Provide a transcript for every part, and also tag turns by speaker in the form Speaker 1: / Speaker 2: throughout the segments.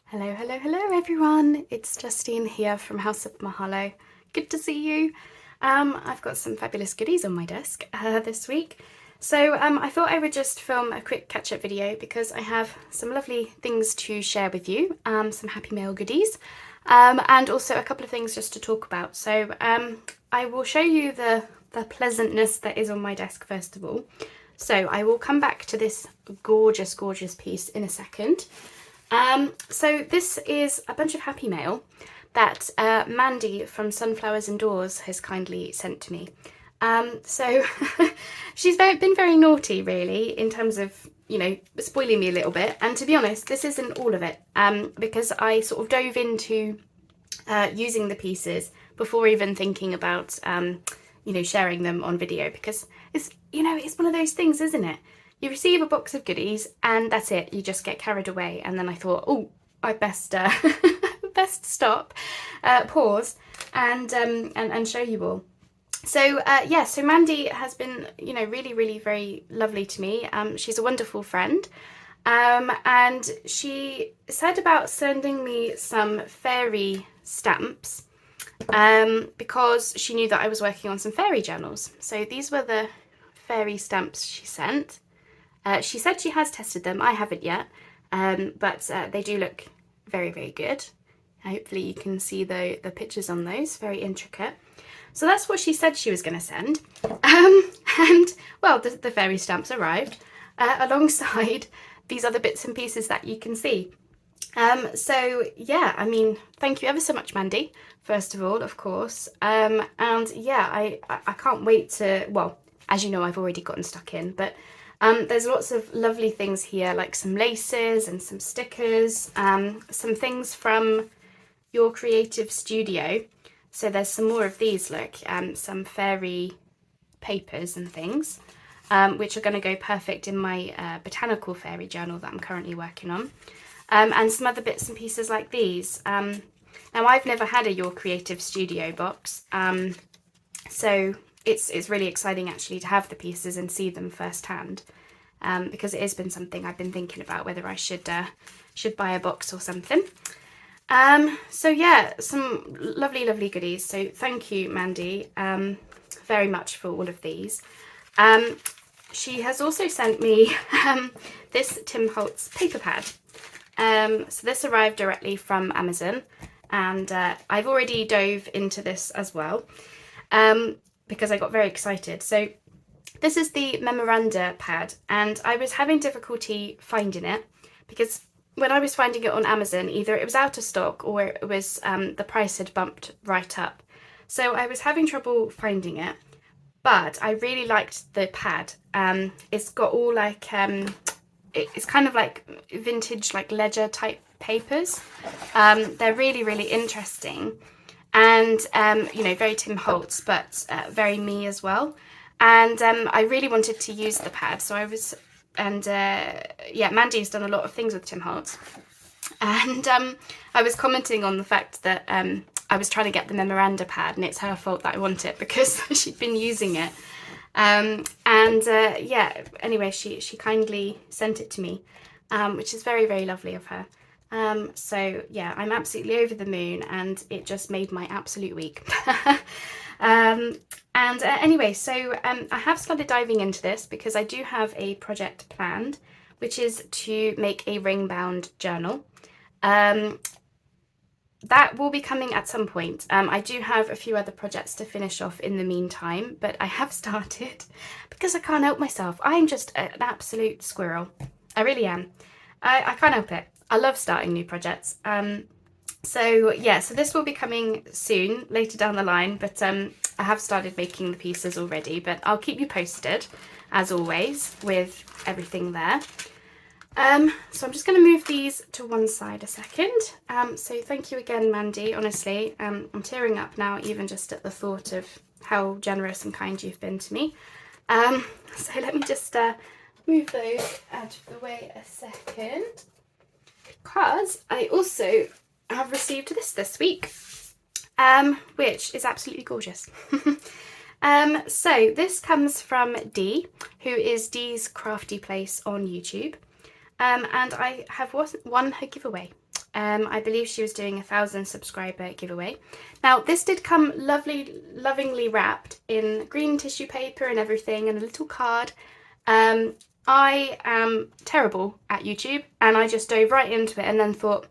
Speaker 1: Hello, hello, hello everyone. It's Justine here from House of Mahalo. Good to see you. I've got some fabulous goodies on my desk this week. So I thought I would just film a quick catch-up video because I have some lovely things to share with you, some Happy Mail goodies, and also a couple of things just to talk about. So I will show you the pleasantness that is on my desk first of all. So I will come back to this gorgeous, gorgeous piece in a second. So this is a bunch of Happy Mail that Mandy from Sunflowers Indoors has kindly sent to me. So she's been very naughty really in terms of, you know, spoiling me a little bit. And to be honest, this isn't all of it because I sort of dove into using the pieces before even thinking about, you know, sharing them on video because it's, you know, it's one of those things, isn't it? You receive a box of goodies and that's it, you just get carried away. And then I thought, oh, I best best stop, pause and show you all. So yeah, so Mandy has been, you know, really very lovely to me. She's a wonderful friend. And she said about sending me some fairy stamps because she knew that I was working on some fairy journals. So these were the fairy stamps she sent. She said she has tested them. I haven't yet, but they do look very good. Hopefully you can see the pictures on those, very intricate. So that's what she said she was going to send. And, well, the fairy stamps arrived alongside these other bits and pieces that you can see. So, yeah, I mean, thank you ever so much, Mandy, first of all, of course. And, yeah, I can't wait to, well, as you know, I've already gotten stuck in, but there's lots of lovely things here, like some laces and some stickers, some things from your creative studio. So there's some more of these, look, some fairy papers and things, which are going to go perfect in my botanical fairy journal that I'm currently working on. And some other bits and pieces like these. Now, I've never had a Your Creative Studio box, so it's really exciting actually to have the pieces and see them firsthand, because it has been something I've been thinking about whether I should buy a box or something. So yeah, some lovely goodies. So thank you, Mandy, very much for all of these. She has also sent me this Tim Holtz paper pad. So this arrived directly from Amazon, and I've already dove into this as well. Because I got very excited. So this is the memoranda pad, and I was having difficulty finding it because when I was finding it on Amazon, either it was out of stock or it was the price had bumped right up. So I was having trouble finding it, but I really liked the pad. It's got all like, it's kind of like vintage, like ledger type papers. They're really interesting. And, you know, very Tim Holtz, but very me as well. And I really wanted to use the pad. So I was, and yeah, Mandy's done a lot of things with Tim Holtz. And I was commenting on the fact that I was trying to get the memoranda pad and it's her fault that I want it because she'd been using it. Yeah, anyway, she kindly sent it to me, which is very lovely of her. So yeah, I'm absolutely over the moon and it just made my absolute week. Anyway, so I have started diving into this because I do have a project planned, which is to make a ring-bound journal. That will be coming at some point. I do have a few other projects to finish off in the meantime, but I have started because I can't help myself. I'm just an absolute squirrel. I really am. I can't help it. I love starting new projects. So yeah, so this will be coming soon, later down the line, but I have started making the pieces already, but I'll keep you posted, as always, with everything there. So I'm just going to move these to one side a second. So thank you again, Mandy, honestly. I'm tearing up now, even just at the thought of how generous and kind you've been to me. So let me just move those out of the way a second, because I also have received this week, which is absolutely gorgeous. So this comes from Dee, who is Dee's Crafty Place on YouTube, and I have won her giveaway. I believe she was doing a 1,000 subscriber giveaway. Now this did come lovingly wrapped in green tissue paper and everything, and a little card. I am terrible at YouTube, and I just dove right into it and then thought,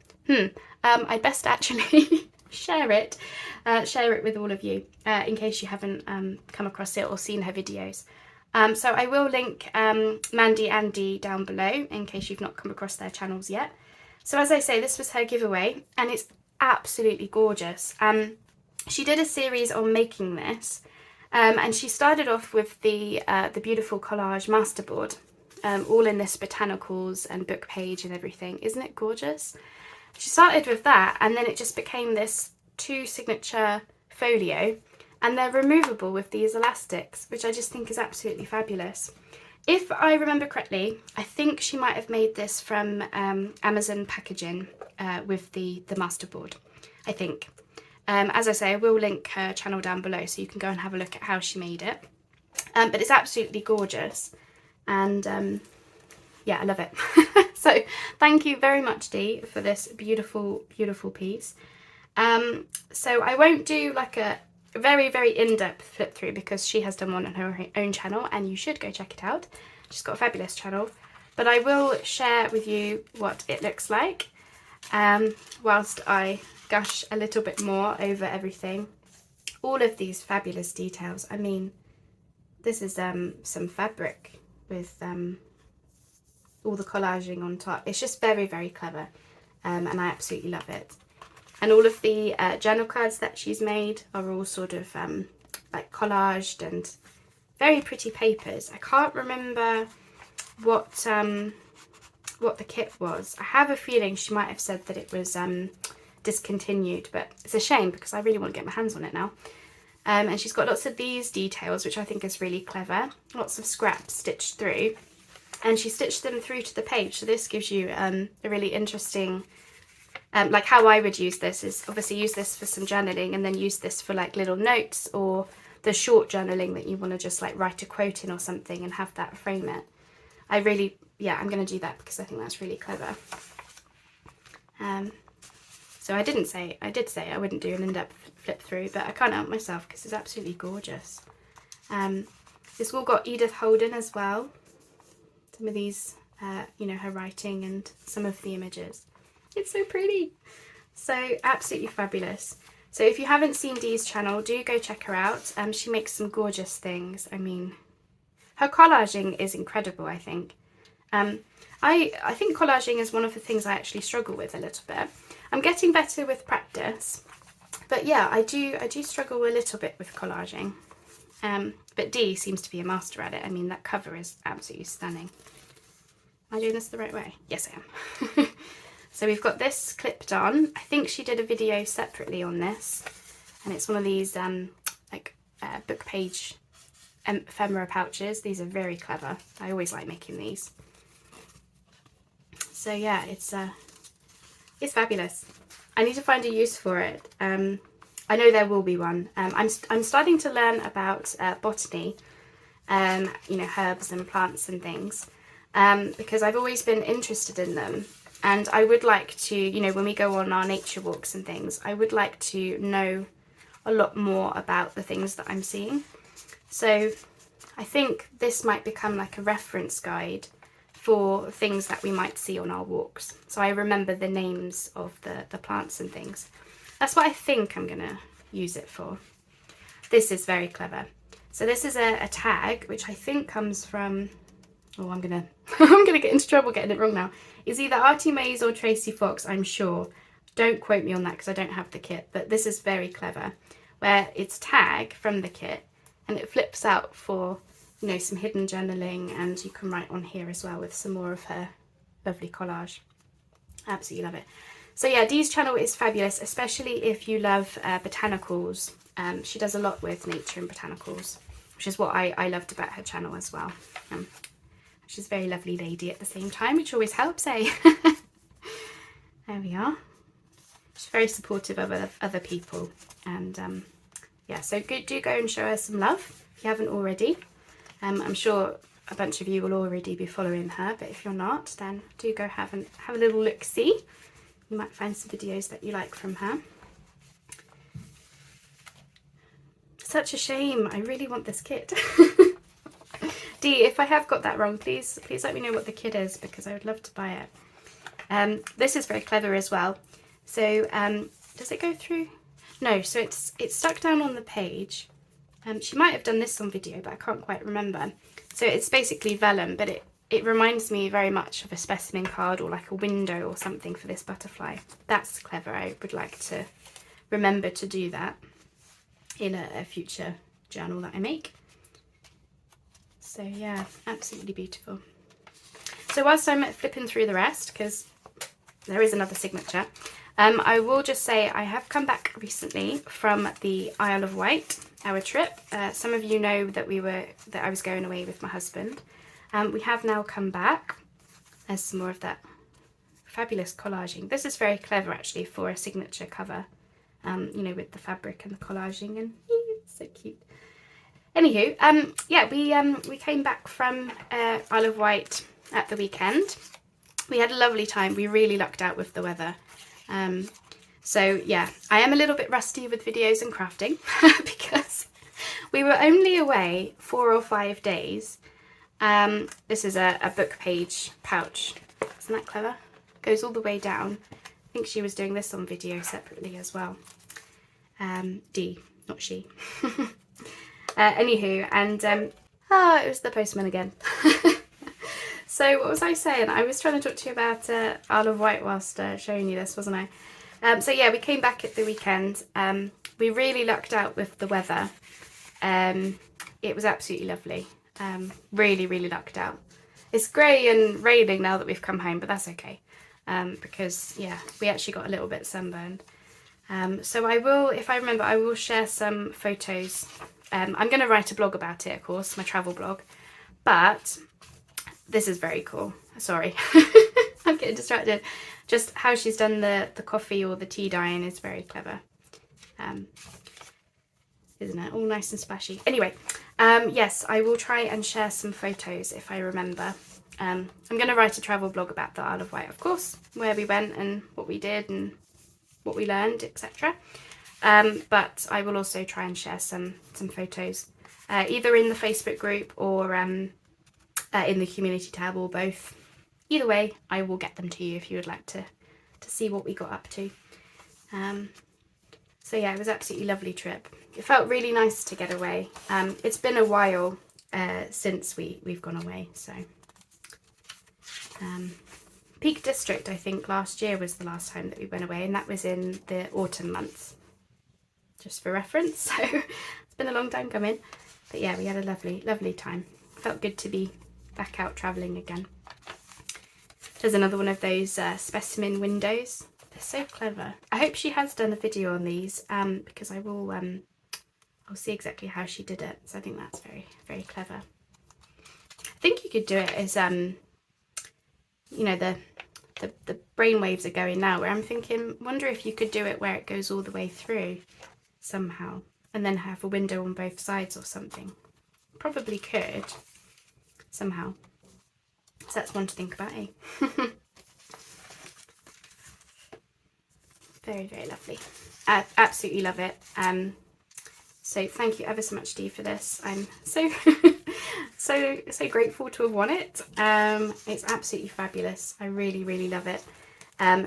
Speaker 1: I'd best actually share it with all of you in case you haven't come across it or seen her videos. So I will link Mandy and Dee down below in case you've not come across their channels yet. So as I say, this was her giveaway, and it's absolutely gorgeous. She did a series on making this, and she started off with the beautiful collage masterboard, all in this botanicals and book page and everything. Isn't it gorgeous? She started with that, and then it just became this 2 signature folio, and they're removable with these elastics, which I just think is absolutely fabulous. If I remember correctly, I think she might have made this from Amazon packaging with the masterboard, I think. As I say, I will link her channel down below so you can go and have a look at how she made it. But it's absolutely gorgeous, and yeah, I love it. So thank you very much, Dee, for this beautiful, beautiful piece. So I won't do like a very in-depth flip through because she has done one on her own channel, and you should go check it out. She's got a fabulous channel, but I will share with you what it looks like whilst I gush a little bit more over everything. All of these fabulous details. I mean, this is some fabric with all the collaging on top. It's just very clever, and I absolutely love it. And all of the journal cards that she's made are all sort of like collaged and very pretty papers. I can't remember what the kit was. I have a feeling she might have said that it was discontinued, but it's a shame because I really want to get my hands on it now. And she's got lots of these details, which I think is really clever. Lots of scraps stitched through, and she stitched them through to the page. So this gives you a really interesting, like how I would use this is obviously use this for some journaling, and then use this for like little notes or the short journaling that you want to just like write a quote in or something and have that frame it. I'm going to do that because I think that's really clever. So I did say I wouldn't do an in-depth flip through, but I can't help myself because it's absolutely gorgeous. It's all got Edith Holden as well. Some of these, you know, her writing and some of the images. It's so pretty. So absolutely fabulous. So if you haven't seen Dee's channel, do go check her out. She makes some gorgeous things. I mean, her collaging is incredible, I think. I think collaging is one of the things I actually struggle with a little bit. I'm getting better with practice, but yeah, I do struggle a little bit with collaging. But Dee seems to be a master at it. I mean, that cover is absolutely stunning. Am I doing this the right way? Yes, I am. So we've got this clipped on. I think she did a video separately on this, and it's one of these book page ephemera pouches. These are very clever. I always like making these. So yeah, it's fabulous. I need to find a use for it. I know there will be one. I'm starting to learn about botany, you know, herbs and plants and things, because I've always been interested in them. And I would like to, you know, when we go on our nature walks and things, I would like to know a lot more about the things that I'm seeing. So I think this might become like a reference guide for things that we might see on our walks. So I remember the names of the plants and things. That's what I think I'm gonna use it for. This is very clever. So this is a tag, which I think comes from, oh, I'm gonna get into trouble getting it wrong now. It's either Artie Mays or Tracy Fox, I'm sure. Don't quote me on that because I don't have the kit, but this is very clever, where it's tag from the kit and it flips out for, you know, some hidden journaling, and you can write on here as well with some more of her lovely collage. Absolutely love it. So yeah, Dee's channel is fabulous, especially if you love botanicals. She does a lot with nature and botanicals, which is what I loved about her channel as well. She's a very lovely lady at the same time, which always helps, eh? There we are. She's very supportive of other people, and yeah, so do go and show her some love if you haven't already. I'm sure a bunch of you will already be following her, but if you're not, then do go have a little look-see. you might find some videos that you like from her. Such a shame, I really want this kit. Dee, if I have got that wrong, please let me know what the kit is, because I would love to buy it. This is very clever as well. So does it go through? No, so it's stuck down on the page. She might have done this on video, but I can't quite remember. So it's basically vellum, but it reminds me very much of a specimen card or like a window or something for this butterfly. That's clever. I would like to remember to do that in a future journal that I make. So yeah, absolutely beautiful. So whilst I'm flipping through the rest, because there is another signature, I will just say I have come back recently from the Isle of Wight, our trip. Some of you know that I was going away with my husband. We have now come back. There's some more of that fabulous collaging. This is very clever actually for a signature cover, you know, with the fabric and the collaging, and so cute. Anywho, yeah, we came back from Isle of Wight at the weekend. We had a lovely time. We really lucked out with the weather. So yeah, I am a little bit rusty with videos and crafting because we were only away 4 or 5 days. This is a book page pouch. Isn't that clever? Goes all the way down. I think she was doing this on video separately as well. Dee, not she. Anywho, and it was the postman again. So what was I saying? I was trying to talk to you about Isle of Wight whilst showing you this, wasn't I? So yeah, we came back at the weekend. We really lucked out with the weather. It was absolutely lovely. Really, really lucked out. It's grey and raining now that we've come home, but that's okay. Because yeah, we actually got a little bit sunburned. So I will, if I remember, I will share some photos. I'm going to write a blog about it, of course, my travel blog. But this is very cool. Sorry, I'm getting distracted. Just how she's done the coffee or the tea dyeing is very clever. Isn't it? All nice and splashy. Anyway, yes, I will try and share some photos if I remember. I'm going to write a travel blog about the Isle of Wight, of course, where we went and what we did and what we learned, etc. But I will also try and share some photos, either in the Facebook group or in the community tab, or both. Either way, I will get them to you if you would like to see what we got up to. So yeah, it was absolutely lovely trip. It felt really nice to get away. It's been a while since we've gone away, so Peak District, I think last year was the last time that we went away, and that was in the autumn months, just for reference. So it's been a long time coming, but yeah, we had a lovely time. Felt good to be back out travelling again. There's another one of those specimen windows. They're so clever. I hope she has done a video on these, because I will I'll see exactly how she did it. So I think that's very clever. I think you could do it as you know, the brain waves are going now, where I'm thinking, wonder if you could do it where it goes all the way through somehow, and then have a window on both sides or something. Probably could somehow. So that's one to think about, eh? Very lovely. I absolutely love it. So thank you ever so much, Dee, for this. I'm so so grateful to have won it. It's absolutely fabulous. I really love it.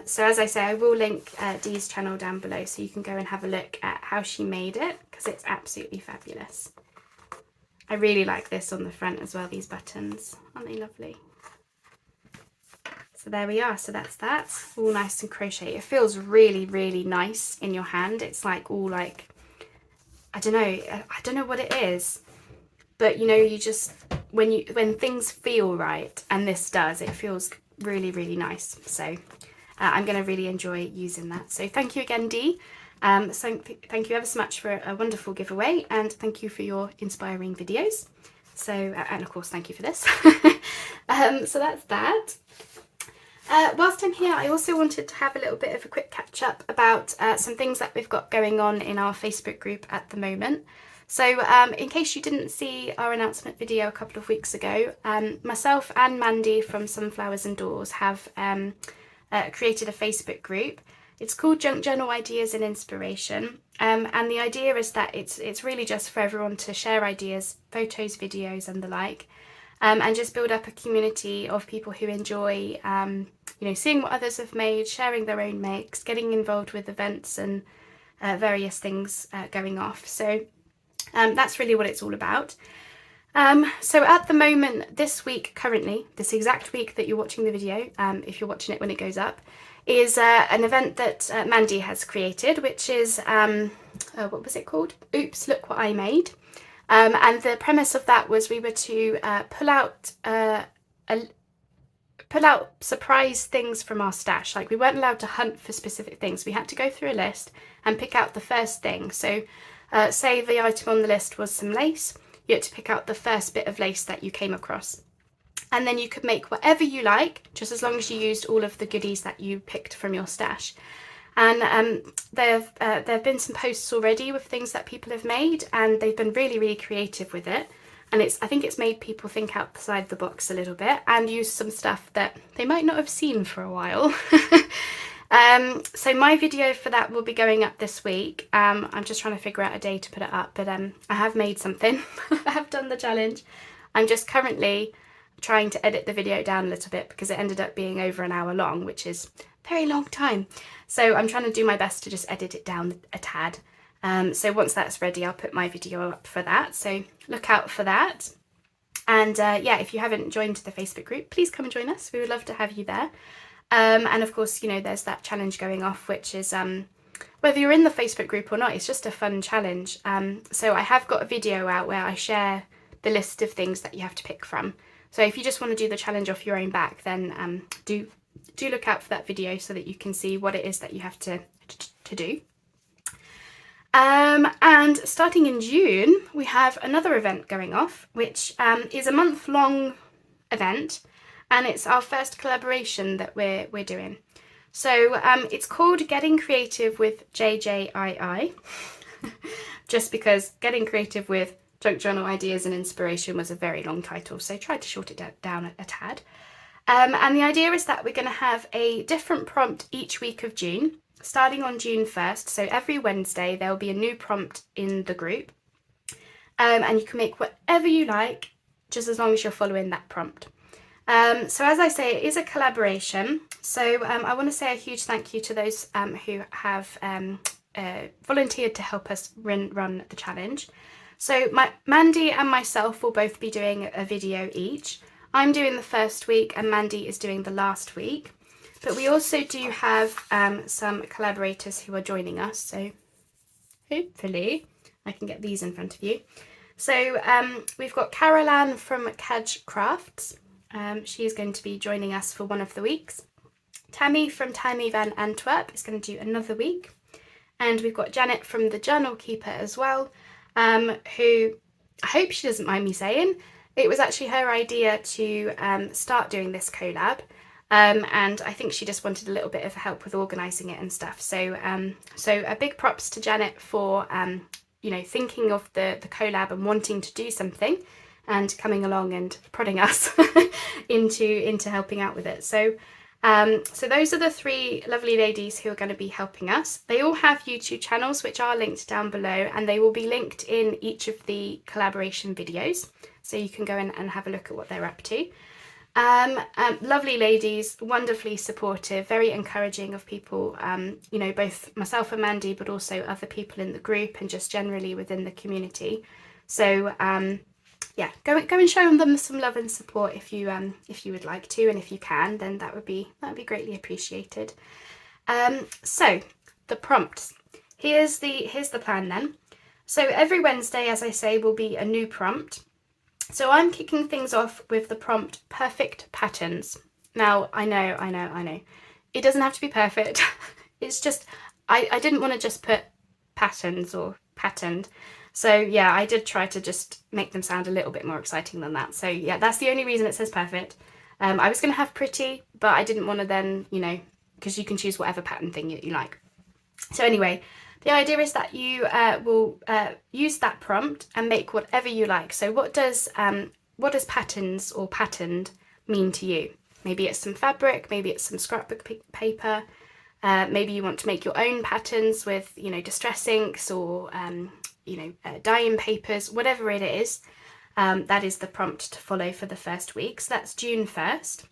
Speaker 1: So as I say, I will link Dee's channel down below, so you can go and have a look at how she made it, because it's absolutely fabulous. I really like this on the front as well, these buttons. Aren't they lovely? So there we are. So that's that. All nice and crochet. It feels really nice in your hand. It's like all like, I don't know what it is, but you know, you just, when things feel right, and this does, it feels really nice. So I'm going to really enjoy using that. So thank you again, Dee. So thank you ever so much for a wonderful giveaway, and thank you for your inspiring videos. So, and of course, thank you for this. So that's that. Whilst I'm here, I also wanted to have a little bit of a quick catch up about some things that we've got going on in our Facebook group at the moment. So in case you didn't see our announcement video a couple of weeks ago, myself and Mandy from Sunflowers and Doors have created a Facebook group. It's called Junk Journal Ideas and Inspiration, and the idea is that it's really just for everyone to share ideas, photos, videos and the like, and just build up a community of people who enjoy seeing what others have made, sharing their own makes, getting involved with events and various things going off. So that's really what it's all about. So at the moment, this week, currently, this exact week that you're watching the video, if you're watching it when it goes up, is an event that Mandy has created, which is, what was it called? Oops, look what I made. And the premise of that was we were to pull out surprise things from our stash. Like, we weren't allowed to hunt for specific things. We had to go through a list and pick out the first thing. So say the item on the list was some lace, you had to pick out the first bit of lace that you came across. And then you could make whatever you like, just as long as you used all of the goodies that you picked from your stash. And there have been some posts already with things that people have made, and they've been really, really creative with it. And I think it's made people think outside the box a little bit and use some stuff that they might not have seen for a while. So my video for that will be going up this week. I'm just trying to figure out a day to put it up, but I have made something. I have done the challenge. I'm just currently trying to edit the video down a little bit because it ended up being over an hour long, which is a very long time. So I'm trying to do my best to just edit it down a tad. So once that's ready, I'll put my video up for that. So look out for that. And yeah, if you haven't joined the Facebook group, please come and join us. We would love to have you there. And of course, there's that challenge going off, which is whether you're in the Facebook group or not, it's just a fun challenge. So I have got a video out where I share the list of things that you have to pick from. So if you just want to do the challenge off your own back, then do look out for that video so that you can see what it is that you have to do. And starting in June, we have another event going off, which is a month-long event, and it's our first collaboration that we're doing. So it's called Getting Creative with JJII, just because Getting Creative with Junk Journal Ideas and Inspiration was a very long title, so I tried to short it down a tad. And the idea is that we're going to have a different prompt each week of June, starting on June 1st. So every Wednesday there will be a new prompt in the group, and you can make whatever you like, just as long as you're following that prompt. So as I say, it is a collaboration. So I want to say a huge thank you to those who have volunteered to help us run the challenge. So Mandy and myself will both be doing a video each. I'm doing the first week and Mandy is doing the last week. But we also do have some collaborators who are joining us. So hopefully I can get these in front of you. So we've got Caroline from Catchup. She is going to be joining us for one of the weeks. Tammy from Tammy Van Antwerp is going to do another week. And we've got Janet from The Journal Keeper as well, who I hope she doesn't mind me saying, it was actually her idea to start doing this collab. And I think she just wanted a little bit of help with organising it and stuff. So so a big props to Janet for thinking of the collab and wanting to do something and coming along and prodding us into helping out with it. So so those are the three lovely ladies who are going to be helping us. They all have YouTube channels which are linked down below, and they will be linked in each of the collaboration videos, so you can go in and have a look at what they're up to. Lovely ladies, wonderfully supportive, very encouraging of people, both myself and Mandy, but also other people in the group and just generally within the community. So yeah, go and show them some love and support if you would like to, and if you can, then that would be greatly appreciated. So the prompts. Here's the plan then. So every Wednesday, as I say, will be a new prompt. So I'm kicking things off with the prompt perfect patterns. Now I know. It doesn't have to be perfect. It's just I didn't want to just put patterns or patterned. So yeah, I did try to just make them sound a little bit more exciting than that. So yeah, that's the only reason it says perfect. I was going to have pretty, but I didn't want to then, because you can choose whatever pattern thing you like. So anyway, the idea is that you will use that prompt and make whatever you like. So what does patterns or patterned mean to you? Maybe it's some fabric, maybe it's some scrapbook paper, maybe you want to make your own patterns with, you know, distress inks or, die-in papers, whatever it is. That is the prompt to follow for the first week. So that's June 1st.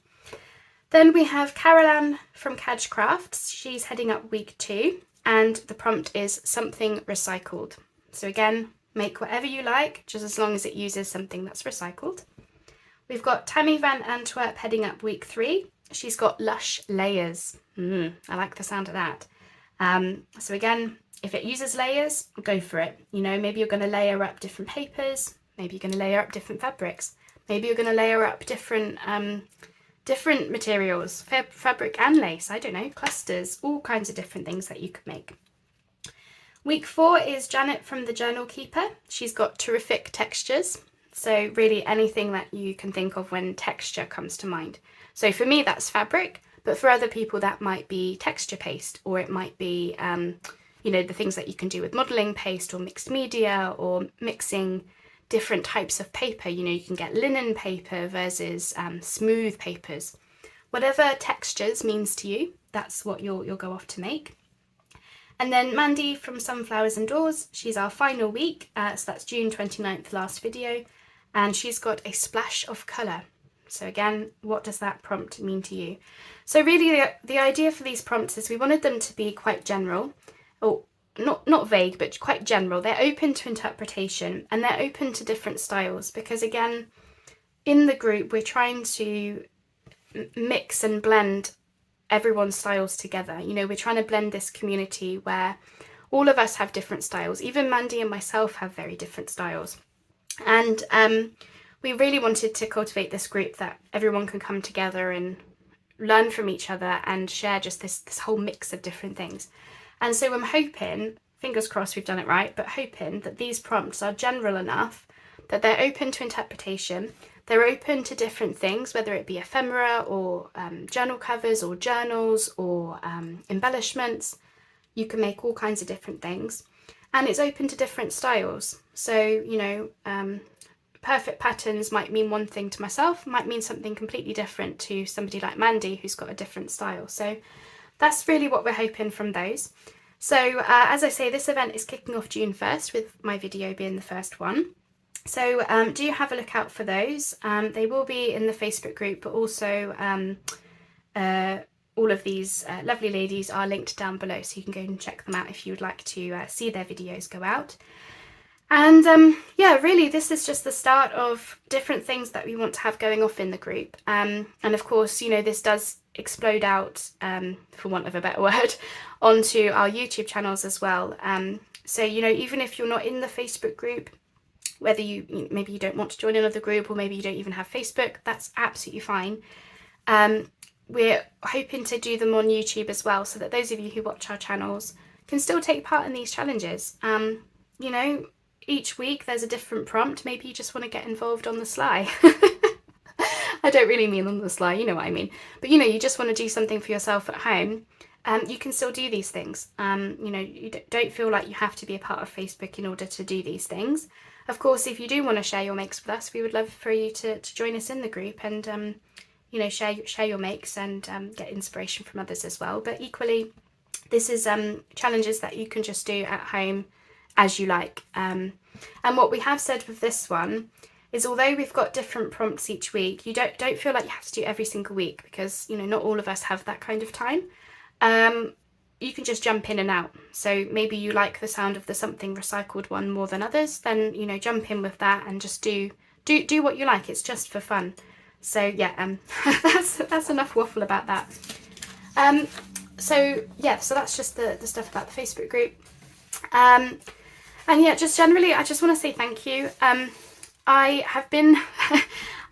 Speaker 1: Then we have Caroline from Catchup. She's heading up week 2, and the prompt is something recycled. So again, make whatever you like, just as long as it uses something that's recycled. We've got Tammy Van Antwerp heading up week 3. She's got lush layers. I like the sound of that. So again, if it uses layers, go for it. You know, maybe you're going to layer up different papers. Maybe you're going to layer up different fabrics. Maybe you're going to layer up different materials, fabric and lace. I don't know, clusters, all kinds of different things that you could make. Week 4 is Janet from the Journal Keeper. She's got terrific textures. So really anything that you can think of when texture comes to mind. So for me, that's fabric, but for other people, that might be texture paste, or it might be, the things that you can do with modelling paste or mixed media or mixing different types of paper. You know, you can get linen paper versus smooth papers. Whatever textures means to you, that's what you'll go off to make. And then Mandy from Sunflowers and Doors, she's our final week, so that's June 29th, last video. And she's got a splash of colour. So again, what does that prompt mean to you? So really the idea for these prompts is we wanted them to be quite general, or not vague, but quite general. They're open to interpretation and they're open to different styles, because again, in the group, we're trying to mix and blend everyone's styles together. You know, we're trying to blend this community where all of us have different styles. Even Mandy and myself have very different styles. And we really wanted to cultivate this group that everyone can come together and learn from each other and share just this whole mix of different things. And so I'm hoping, fingers crossed we've done it right, but hoping that these prompts are general enough that they're open to interpretation. They're open to different things, whether it be ephemera or journal covers or journals or embellishments. You can make all kinds of different things. And it's open to different styles. So, you know, perfect patterns might mean one thing to myself, might mean something completely different to somebody like Mandy who's got a different style. So that's really what we're hoping from those. So as I say, this event is kicking off June 1st, with my video being the first one. So do have a look out for those. They will be in the Facebook group, but also all of these lovely ladies are linked down below, so you can go and check them out if you would like to see their videos go out. And yeah, really this is just the start of different things that we want to have going off in the group. And of course, you know, this does explode out, for want of a better word, onto our YouTube channels as well. So, you know, even if you're not in the Facebook group, whether maybe you don't want to join another group, or maybe you don't even have Facebook, that's absolutely fine. We're hoping to do them on YouTube as well, so that those of you who watch our channels can still take part in these challenges. You know, each week there's a different prompt. Maybe you just want to get involved on the sly. I don't really mean on the sly, you know what I mean. But you know, you just want to do something for yourself at home. You can still do these things. You know, you don't feel like you have to be a part of Facebook in order to do these things. Of course, if you do want to share your makes with us, we would love for you to join us in the group and you know, share your makes and get inspiration from others as well. But equally, this is challenges that you can just do at home as you like. And what we have said with this one is, although we've got different prompts each week, you don't feel like you have to do every single week, because you know, not all of us have that kind of time. You can just jump in and out. So maybe you like the sound of the something recycled one more than others, then you know, jump in with that and just do what you like. It's just for fun. So yeah, that's enough waffle about that. So yeah, so that's just the stuff about the Facebook group. And yeah, just generally, I just want to say thank you. I have been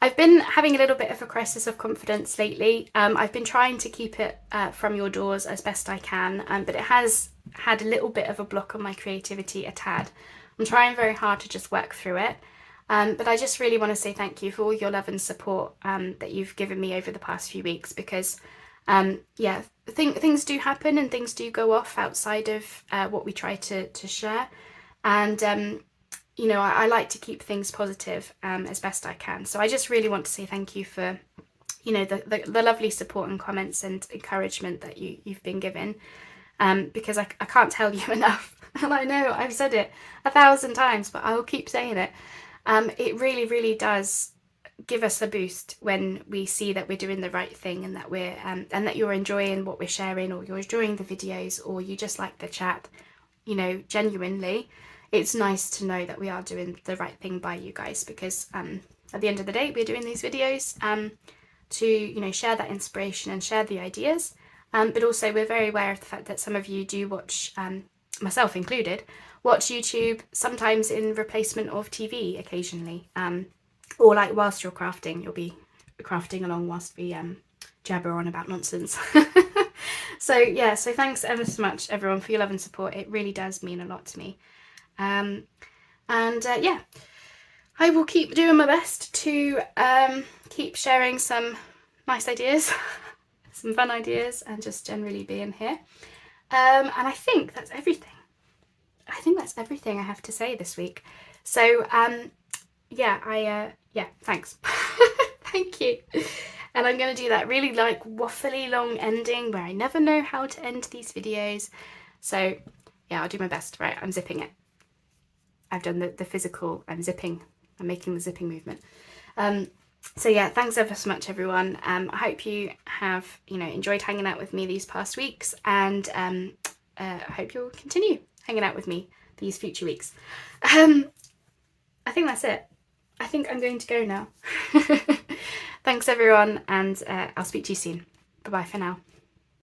Speaker 1: I've been having a little bit of a crisis of confidence lately. I've been trying to keep it from your doors as best I can, but it has had a little bit of a block on my creativity, a tad. I'm trying very hard to just work through it. But I just really want to say thank you for all your love and support that you've given me over the past few weeks, because yeah, things do happen and things do go off outside of what we try to share. And you know, I like to keep things positive as best I can. So I just really want to say thank you for you know, the lovely support and comments and encouragement that you've been given, because I can't tell you enough, and I know I've said it 1,000 times, but I will keep saying it. It really, really does give us a boost when we see that we're doing the right thing, and that we're and that you're enjoying what we're sharing, or you're enjoying the videos, or you just like the chat. You know, genuinely, it's nice to know that we are doing the right thing by you guys, because at the end of the day, we're doing these videos to, you know, share that inspiration and share the ideas, but also we're very aware of the fact that some of you do watch, myself included, watch YouTube sometimes in replacement of TV occasionally, or like whilst you're crafting, you'll be crafting along whilst we jabber on about nonsense. So yeah, so thanks ever so much everyone for your love and support. It really does mean a lot to me. Yeah, I will keep doing my best to keep sharing some nice ideas, some fun ideas, and just generally being here. And I think that's everything. I think that's everything I have to say this week. So yeah, thanks. Thank you. And I'm going to do that really like waffly long ending where I never know how to end these videos. So yeah, I'll do my best. Right, I'm zipping it. I've done the physical, I'm zipping, I'm making the zipping movement. So yeah, thanks ever so much everyone. I hope you have, you know, enjoyed hanging out with me these past weeks, and I hope you'll continue hanging out with me these future weeks. I think that's it. I think I'm going to go now. Thanks everyone, and I'll speak to you soon. Bye bye for now.